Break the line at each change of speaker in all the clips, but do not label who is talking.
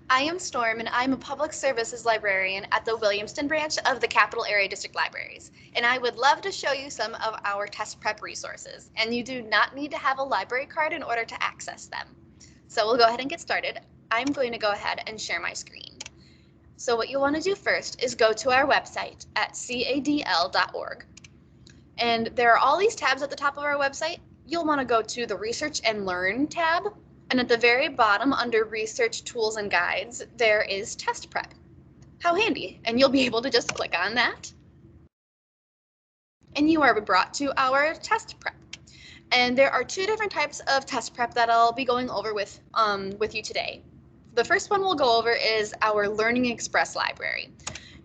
I am Storm, and I'm a public services librarian at the Williamston branch of the Capital Area District Libraries, and I would love to show you some of our test prep resources, and you do not need to have a library card in order to access them. So we'll go ahead and get started. I'm going to go ahead and share my screen. So what you'll want to do first is go to our website at cadl.org. And there are all these tabs at the top of our website. You'll want to go to the Research and Learn tab, and at the very bottom under Research Tools and Guides, there is Test Prep. How handy, and you'll be able to just click on that. And you are brought to our test prep. And there are two different types of test prep that I'll be going over with you today. The first one we'll go over is our Learning Express library.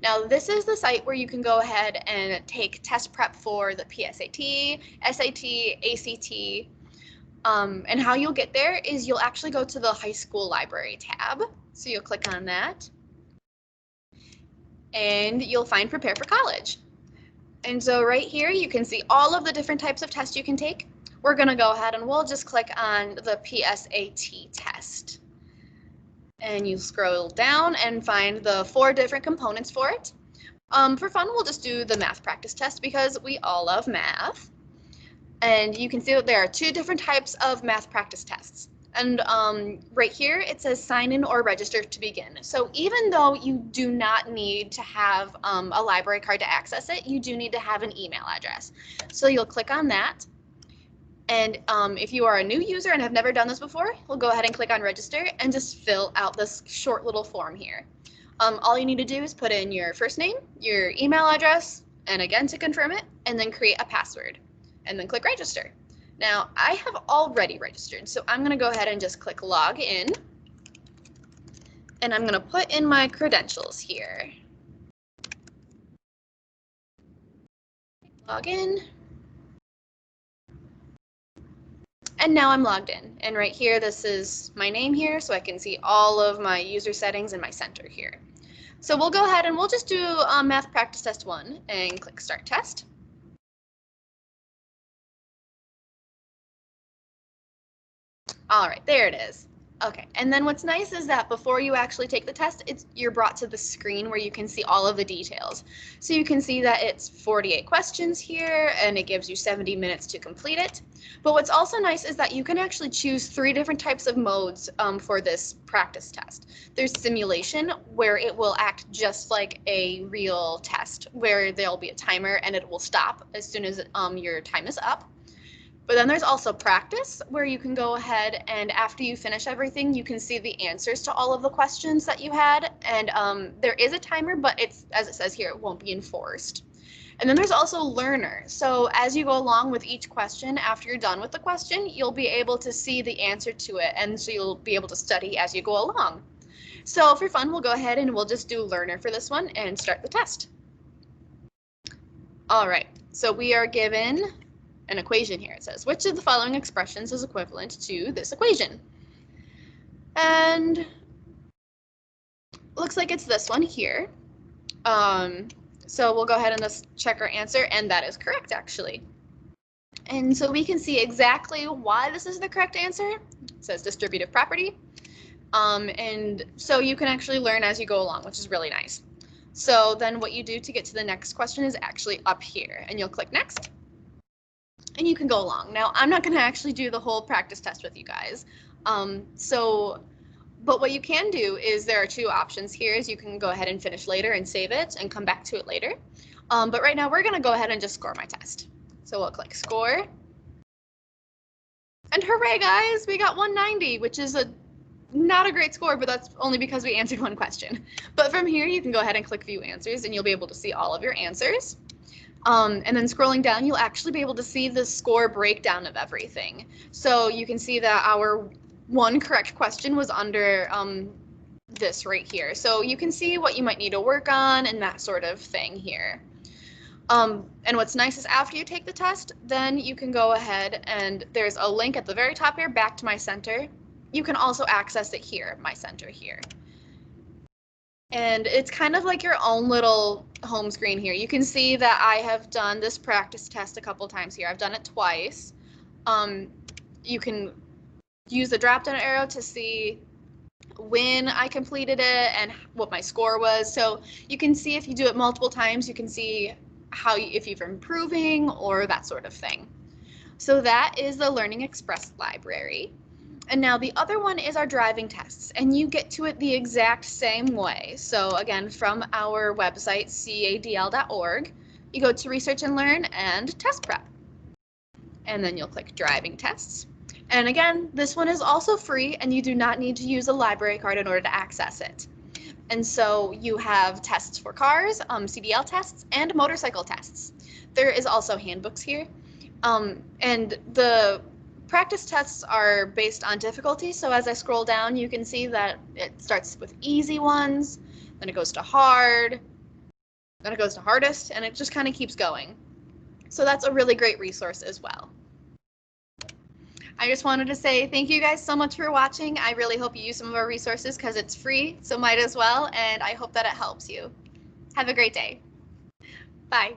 Now, this is the site where you can go ahead and take test prep for the PSAT, SAT, ACT, and how you'll get there is you'll actually go to the high school library tab. So you'll click on that, and you'll find Prepare for College. And so right here, you can see all of the different types of tests you can take. We're going to go ahead and we'll just click on the PSAT test. And you scroll down and find the 4 different components for it. For fun, we'll just do the math practice test because we all love math. And you can see that there are 2 different types of math practice tests. And right here, it says sign in or register to begin. So even though you do not need to have a library card to access it, you do need to have an email address. So you'll click on that. And if you are a new user and have never done this before, we'll go ahead and click on register and just fill out this short little form here. All you need to do is put in your first name, your email address, and again to confirm it, and then create a password, and then click register. Now, I have already registered, so I'm going to go ahead and just click log in, and I'm going to put in my credentials here. Log in. And now I'm logged in, and right here, this is my name here, so I can see all of my user settings and my center here. So we'll go ahead and we'll just do Math Practice Test 1 and click Start Test. All right, there it is. Okay, and then what's nice is that before you actually take the test, you're brought to the screen where you can see all of the details. So you can see that it's 48 questions here, and it gives you 70 minutes to complete it. But what's also nice is that you can actually choose 3 different types of modes for this practice test. There's simulation, where it will act just like a real test, where there'll be a timer and it will stop as soon as your time is up. But then there's also practice, where you can go ahead and after you finish everything, you can see the answers to all of the questions that you had. And there is a timer, but it's, as it says here, it won't be enforced. And then there's also learner. So as you go along with each question, after you're done with the question, you'll be able to see the answer to it. And so you'll be able to study as you go along. So for fun, we'll go ahead and we'll just do learner for this one and start the test. All right, so we are given an equation here. It says, which of the following expressions is equivalent to this equation? And looks like it's this one here. So we'll go ahead and just check our answer, and that is correct, actually. And so we can see exactly why this is the correct answer. It says distributive property. And so you can actually learn as you go along, which is really nice. So then what you do to get to the next question is actually up here, and you'll click next. And you can go along. Now, I'm not going to actually do the whole practice test with you guys. But what you can do is there are 2 options here. Is you can go ahead and finish later and save it and come back to it later. But right now, we're going to go ahead and just score my test. So we'll click score. And hooray, guys, we got 190, which is not a great score, but that's only because we answered 1 question. But from here, you can go ahead and click view answers, and you'll be able to see all of your answers. And then scrolling down, you'll actually be able to see the score breakdown of everything. So you can see that our 1 correct question was under this right here. So you can see what you might need to work on and that sort of thing here. And what's nice is after you take the test, then you can go ahead and there's a link at the very top here, back to my center. You can also access it here, my center here. And it's kind of like your own little home screen here. You can see that I have done this practice test a couple times here. I've done it twice. You can use the drop-down arrow to see when I completed it and what my score was. So you can see if you do it multiple times, you can see if you're improving or that sort of thing. So that is the Learning Express library. And now the other one is our driving tests, and you get to it the exact same way. So again, from our website, cadl.org, you go to Research and Learn and Test Prep. And then you'll click Driving Tests. And again, this one is also free, and you do not need to use a library card in order to access it. And so you have tests for cars, CDL tests, and motorcycle tests. There is also handbooks here. And the practice tests are based on difficulty. So as I scroll down, you can see that it starts with easy ones, then it goes to hard, then it goes to hardest, and it just kind of keeps going. So that's a really great resource as well. I just wanted to say thank you guys so much for watching. I really hope you use some of our resources because it's free, so might as well, and I hope that it helps you. Have a great day. Bye.